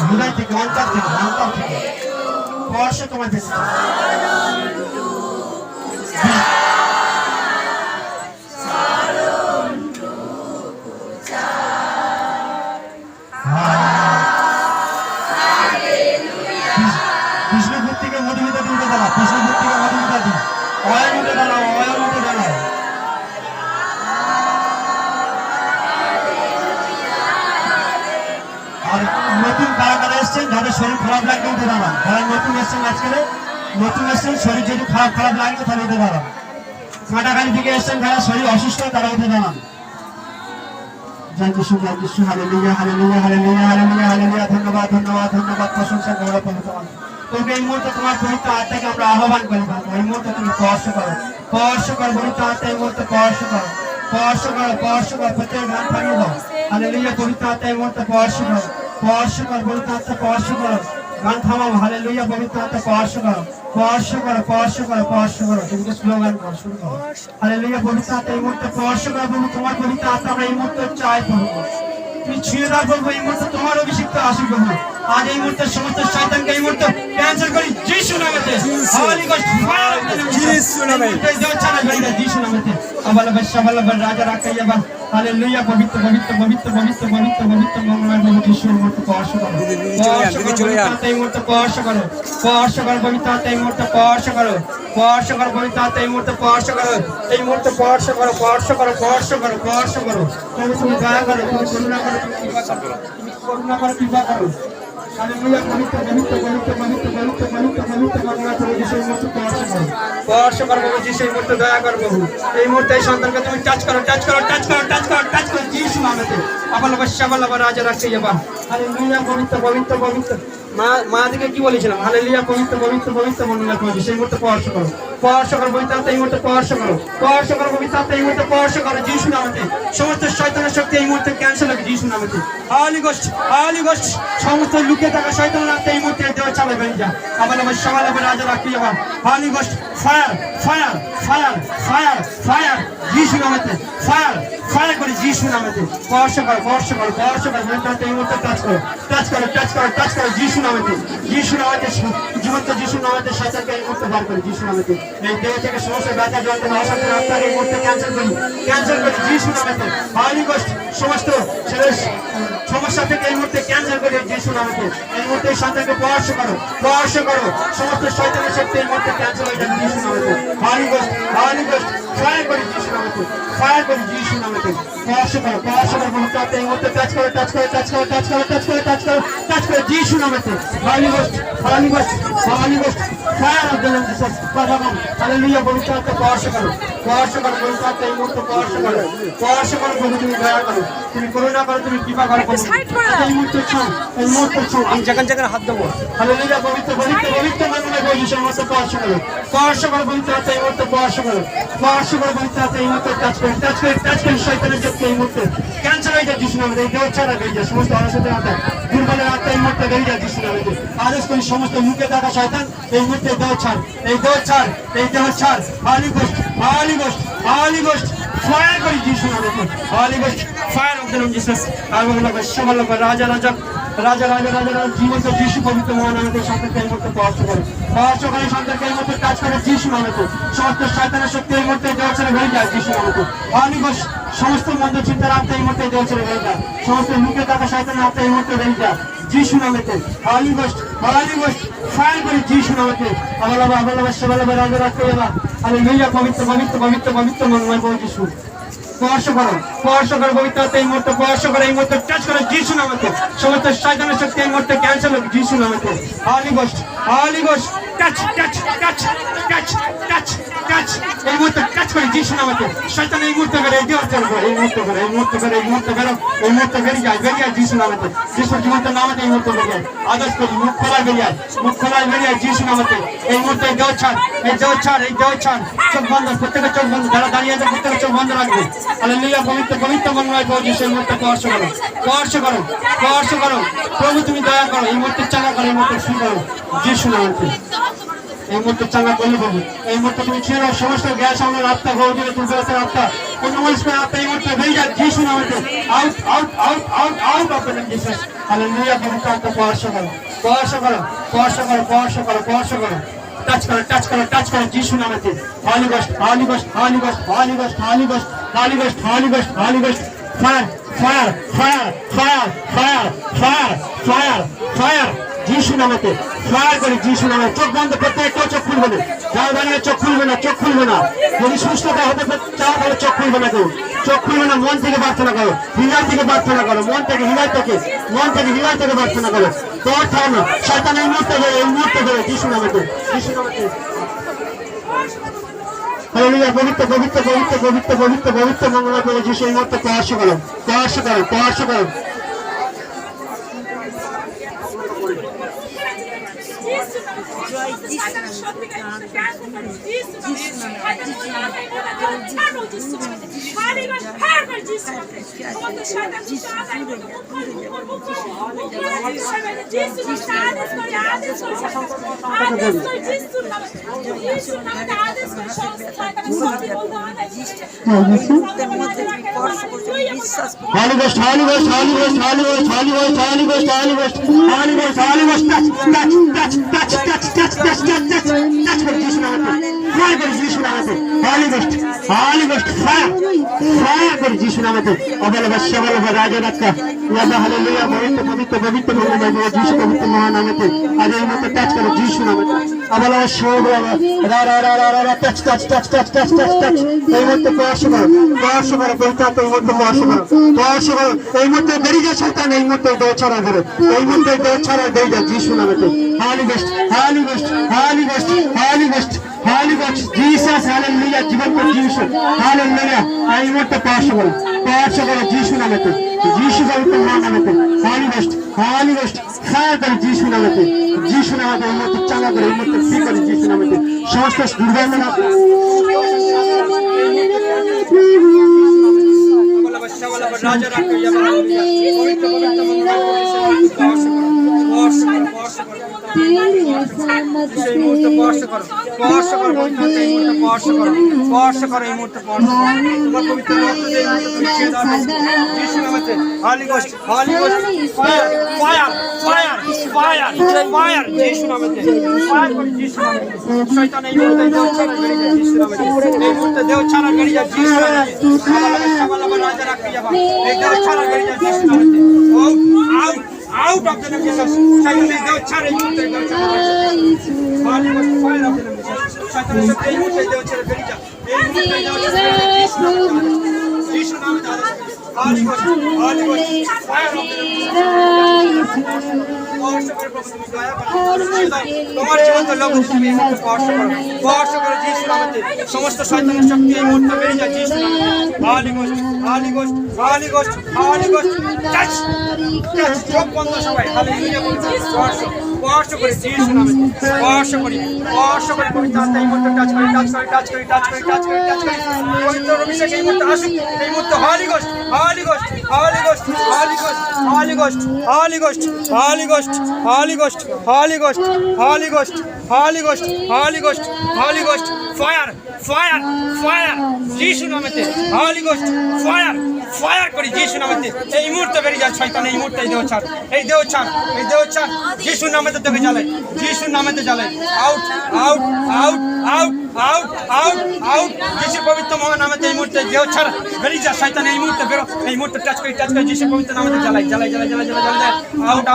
হৃদয় থেকে অন্তর থেকে স্পর্শ তোমার বেশি বিষ্ণুপুর থেকে মধুমিতা দিতে দাঁড়া, বিষ্ণুপুর থেকে মধুমিতা দিন, অয়ন উঠে দাঁড়াও, অয়ন উঠে দাঁড়াও। আর নতুন কারা কারা এসছেন যাদের শরীর খারাপ লাগলে উঠে দাঁড়ান, যারা নতুন এসছেন আজকে নতুন এসছেন শরীর যদি খারাপ লাগলে তাহলে উঠে দাঁড়ান। কাটাখালি থেকে এসছেন যারা শরীর অসুস্থ তারা উঠে দাঁড়ান। জয় যিশু, জয় যিশু, hallelujah, hallelujah, hallelujah, hallelujah, hallelujah. ধন্যবাদ, ধন্যবাদ, ধন্যবাদ, প্রশংসা গৌরব তোমার। তোকে এই মুহূর্তে তোমার পবিত্র আত্মাকে আমরা আহ্বান করি, এই মুহূর্তে তুমি স্পর্শ করো, স্পর্শ করো পবিত্র আত্মা, এই মুহূর্তে স্পর্শ করো, স্পর্শ করো, স্পর্শ করো, প্রত্যেক গান থামিয়ে দাও। হালেলুয়া, পবিত্র আত্মা এই মুহূর্তে স্পর্শ করো, স্পর্শ করো, পবিত্র আত্মা স্পর্শ করো, গান থামাও। হালেলুয়া, পবিত্র আত্মা স্পর্শ করো, স্পর্শ করো, স্পর্শ করো, স্পর্শ করো। তুমি স্লোগান করো, শুরু করো। হালেলুয়া, পবিত্র আত্মা এই মুহূর্তে স্পর্শ করো প্রভু, তোমার পবিত্র আত্মা আমরা এই মুহূর্তে চাই প্রভু। তুমি ছুঁয়ে দাও প্রভু, এই মুহূর্তে তোমার অভিষিক্ত আসুক প্রভু। আজ এই মুহূর্তে সমস্ত শয়তানকে এই মুহূর্তে ক্যান্সেল করি যিশু নামেতে। Holy ghost fire of the যিশু নামে দেও ছাড়া বেরিয়ে যিশু নামেতে। আবালা শাবালা রাজা রাখাইয়া বা হালেলুয়া, পবিত্র পবিত্র পবিত্র পবিত্র পবিত্র পবিত্র মঙ্গলময় প্রভু যিশুর মুহূর্তে স্পর্শ করো, এই মুহূর্তে স্পর্শ করো, স্পর্শ করো পবিত্র আত্মা এই মুহূর্তে স্পর্শ করো, স্পর্শ করো পবিত্র আত্মা এই মুহূর্তে স্পর্শ করো, এই মুহূর্তে স্পর্শ করো, স্পর্শ করো, স্পর্শ করো, স্পর্শ করো। তুমি দয়া করো, তুমি করুণা করো, তুমি কৃপা করো, তুমি করুণা করো, কৃপা করো। হালেলুয়া, পবিত্র পবিত্র পবিত্র পবিত্র পবিত্র পবিত্র পবিত্র মঙ্গলময় প্রভু যিশুর মুহূর্তে স্পর্শ করো, স্পর্শ করো প্রভু যিশু, এই মুহূর্তে দয়া করো প্রভু। এই মুহূর্তে এই সন্তানকে তুমি টাচ করো, টাচ করো, টাচ করো, টাচ করো, টাচ করো যিশু নামেতে। আবালা শাবালা রাজা রাখাইয়া বা হালেলুয়া, পবিত্র পবিত্র পবিত্র। মা দিকে কি বলেছিলাম? হালেলুয়া, পবিত্র পবিত্র পবিত্র মঙ্গলময় প্রভু সেই মুহূর্তে স্পর্শ করো, স্পর্শ করো পবিত্র আত্মা এই মুহূর্তে স্পর্শ করো, স্পর্শ করো পবিত্র আত্মা এই মুহূর্তে স্পর্শ করো যিশু নামেতে। সমস্ত শয়তানের শক্তি এই মুহূর্তে ক্যান্সেল হবে যিশু নামেতে। হলি গোস্ট, হলি গোস্ট, সমস্ত লুকিয়ে থাকা শয়তানের আত্মা এই মুহূর্তে দেওয়া চালে বেরিয়ে যা। আবালা শাবালা রাজা রাখিয়া বা holy ghost fire fire fire fire fire যিশু নামেতে, ফায়ার ফায়ার করে যিশু নামেতে। স্পর্শ করো, স্পর্শ করো, স্পর্শ করো পবিত্র আত্মা এই মুহূর্তে টাচ করো, টাচ করো, টাচ করো, টাচ করো যিশু নামেতে, যিশু নামেতে, জীবন্ত যিশু নামেতে শয়তানকে এই মুহূর্তে বার করে যিশু নামেতে। এই দেহ থেকে সমস্ত ব্যথা যন্ত্রণা অশান্তির আত্মাকে এই মুহূর্তে ক্যান্সেল করি, ক্যান্সেল করি যিশু নামেতে। হলি গোস্ট সমস্ত সমস্যা থেকে এই মুহূর্তে ক্যান্সেল করি যিশু নামেতে। এই মুহূর্তে এই সন্তানকে স্পর্শ করো, স্পর্শ করো, সমস্ত শয়তানের শক্তি এই মুহূর্তে ক্যান্সেল হয়ে যাবে যিশু নামেতে। Holy ghost, holy ghost fire করি যিশু নামেতে, ফায়ার করি যিশু নামেতে। স্পর্শ করো, স্পর্শ করো পবিত্র আত্মা এই মুহূর্তে টাচ করো, টাচ করো, টাচ করো, টাচ করো, টাচ করো, টাচ করো, টাচ করো যিশু নামেতে। Holy ghost, holy ghost, holy ghost fire of the Lord Jesus power. Hallelujah, পবিত্র আত্মা স্পর্শ করো, স্পর্শ করো পবিত্র আত্মা এই মুহূর্তে স্পর্শ করো, স্পর্শ করো প্রভু, তুমি দয়া করো, তুমি করুণা করো, তুমি কৃপা করো প্রভু। এই মুহূর্তে ছাও, এই মুহূর্তে ছাও, আমি যেখানে যেখানে হাত দেবো। হালেলুয়া, পবিত্র পবিত্র পবিত্র মঙ্গলময় প্রভু যিশুর মুহূর্তে স্পর্শ করো, স্পর্শ করো পবিত্র আত্মা এই মুহূর্তে স্পর্শ করো, স্পর্শ করো পবিত্র আত্মা এই মুহূর্তে টাচ করো, টাচ করে, টাচ করে শয়তানের শক্তি এই মুহূর্তে ক্যান্সেল হয়ে যায় যিশু নামেতে। এই দেহ ছাড়া বেরিয়ে যায় সমস্ত অলসতার আত্মা, দুর্বলের আত্মা এই মুহূর্তে বেরিয়ে যায় যিশু নামেতে। আদেশ করি সমস্ত মুখে থাকা শয়তান এই মুহূর্তে দেহ ছাড়, এই দেহ ছাড়, এই দেহ ছাড়। Holy ghost, holy ghost, holy ghost fire করি যিশু নামেতে। Holy ghost fire of the Lord Jesus. আবালা শাবালা রাজা রাজা রাজা রাজা রাজা রাজা জীবন্ত যিশু পবিত্র মহানামেতে সন্তানকে এই মুহূর্তে স্পর্শ করে, স্পর্শ করে সন্তানকে এই মুহূর্তে কাজ করে যিশু নামেতে। সমস্ত শয়তানের শক্তি এই মুহূর্তে দেওয়া ছেড়ে বেরিয়ে যায় যিশু নামেতে। হলি গোস্ট সমস্ত মন্দ চিন্তার আত্মা এই মুহূর্তে দেওয়া ছেড়ে বেরিয়ে যায়, সমস্ত মুখে থাকা শয়তানের আত্মা এই মুহূর্তে বেরিয়ে যায় যিশু নামেতে। Holy ghost, holy ghost fire করি যিশু নামেতে। আবালা আবালা শাবালা রাজা রাখিয়া বা হালেলুয়া, পবিত্র পবিত্র পবিত্র পবিত্র মঙ্গলময় প্রভু যিশু স্পর্শ করো, স্পর্শ করো পবিত্র আত্মা এই মুহূর্তে স্পর্শ করো, এই মুহূর্তে টাচ করো যিশু নামেতে। সমস্ত শয়তানের শক্তি এই মুহূর্তে ক্যান্সেল হোক যিশু নামেতে। Holy ghost, holy ghost touch touch touch touch touch touch এই মুহূর্তে টাচ করে যিশু নামেতে শয়তান এই মুহূর্তে বেরো এই দেওয়ার চলবে এই মুহূর্তে বেরো এই মুহূর্তে বেরো এই মুহূর্তে বেরো এই মুহূর্তে বেরিয়ে যায় যিশু নামেতে যিশুর জীবন্ত নামেতে এই মুহূর্তে বেরিয়ে আদেশ করি মুখ খোলায় বেরিয়ে যিশু নামেতে এই মুহূর্তে এই দেহ ছাড় চোখ বন্ধ প্রত্যেকের চোখ বন্ধ যারা দাঁড়িয়ে আছে প্রত্যেকের চোখ বন্ধ রাখবে হালেলুয়া পবিত্র মনোনয় প্রভু যিশু এই মুহূর্তে স্পর্শ করো প্রভু তুমি দয়া করো এই মুহূর্তে চাঙ্গা করো এই মুহূর্তে শুরু করো যিশু নামেতে এই মুহূর্তে চাঙ্গা করলে পাবো এই মুহূর্তে তুমি ছিল সমস্ত গ্যাস আমার আত্মা গৌর দিয়ে তুলতে আত্মা অন্যমনস্কের আত্মা এই মুহূর্তে বেরিয়ে যায় যিশু নামেতে out of the name Jesus hallelujah পবিত্র আত্মা স্পর্শ করো টাচ করো যিশু নামেতে হলি গোস্ট ফায়ার যিশু নামেতে ফায়ার করে যিশু নামে চোখ বন্ধ প্রত্যেকটা চোখ খুলবে না যারা দাঁড়িয়ে চোখ খুলবে না যদি সুস্থতা হতে চাও তাহলে চোখ খুলবে না কেউ চোখ খুলবে না মন থেকে প্রার্থনা করো হৃদয় থেকে প্রার্থনা করো মন থেকে হৃদয় থেকে প্রার্থনা করো তোর থাকো শয়তান এই মুহূর্তে ধরে যিশু নামেতে হালেলুয়া পবিত্র মঙ্গলময় প্রভু যিশু এই মুহূর্তে স্পর্শ করো এই মুহূর্তে বেরিয়ে যায় শয়তান এই মুহূর্তে দেহ ছাড়া করে এই মুহূর্তে দেহ ছাড়া দিয়ে যায় যিশু নামেতে Holy Ghost, Jesus, hallelujah, জীবন যিশু, hallelujah, এই মুহূর্তে স্পর্শ করো যিশু নামেতে, যিশু পবিত্র নামেতে, Holy Ghost, ফায়ার করে যিশু নামেতে এই মুহূর্তে চাঙ্গা করে এই মুহূর্তে ফ্রি করে যিশু নামেতে সমস্ত দুর্বল রাজা রাখো এই মুহূর্তে স্পর্শ করো এই মুহূর্তে তোমার পবিত্র রক্ত দিয়ে যিশু নামেতে Holy Ghost ফায়ার যিশু নামেতে ফায়ার করে যিশু নামেতে শয়তান এই মুহূর্তে দেহ ছাড়া বেরিয়ে যায় যিশু নামেতে এই মুহূর্তে দেহ ছাড়া বেরিয়ে যায় যিশু নামেতে রাজা রাখো এই দেহ ছাড়া বেরিয়ে যায় যিশু নামেতে out of the name of Jesus. Shaitan is the chara in the name of Jesus. Holy Ghost fire of the name of Jesus. Shaitan is the name of Jesus. Berija. Jesus name of Jesus. Holy Ghost fire of the name of Jesus. তোমার জীবন্ত লোক তুমি এই মুহূর্তে স্পর্শ করো যিশু নামেতে সমস্ত শয়তানের শক্তি এই মুহূর্তে বেরিয়ে যায় যিশু নামেতে Holy Ghost টাচ চোখ বন্ধ সবাই হালেলুয়া স্পর্শ করে যিশু নামেতে স্পর্শ করে পবিত্র আত্মা এই মুহূর্তে টাচ করে পবিত্র অভিষেক এই মুহূর্তে আসুক এই মুহূর্তে Holy Ghost ফায়ার যিশু নামেতে Holy Ghost ফায়ার করে যিশু নামেতে এই মুহূর্তে বেরিয়ে যায় শয়তান এই মুহূর্তে এই দেহ ছাড় যিশু নামেতে তোকে জ্বালায় আউট যিশু পবিত্র মহা নামেতে এই মুহূর্তে দেহ ছাড় বেরিয়ে যায় শয়তান এই মুহূর্তে বেরো এই মুহূর্তে টাচ করে যিশু পবিত্র নামেতে জ্বালায় আউট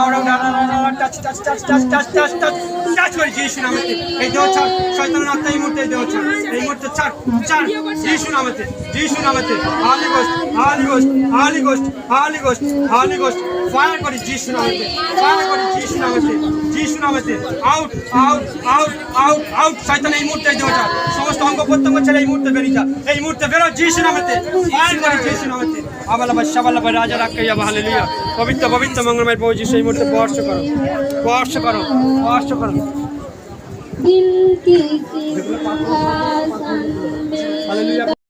টাচ করে যিশু নামেতে এই দেহ ছাড় শয়তানের আত্মা এই মুহূর্তে ছাড় যিশু নামেতে Holy Ghost ফায়ার করে যিশু নামেতে, ফায়ার করে যিশু নামেতে, যিশু নামেতে। Out out out out out. শয়তান এই মুহূর্তে দেওয়া যা, সমস্ত অঙ্গ প্রত্যঙ্গ ছেড়ে এই মুহূর্তে বেরিয়ে যা, এই মুহূর্তে বেরো যিশু নামেতে, ফায়ার করে যিশু নামেতে। আবালাবা শাবালাবা রাজা রাখাইয়া হালেলুয়া। পবিত্র পবিত্র মঙ্গলময় প্রভু যিশু এই মুহূর্তে স্পর্শ করো, স্পর্শ করো, স্পর্শ করো। दिल की सिवा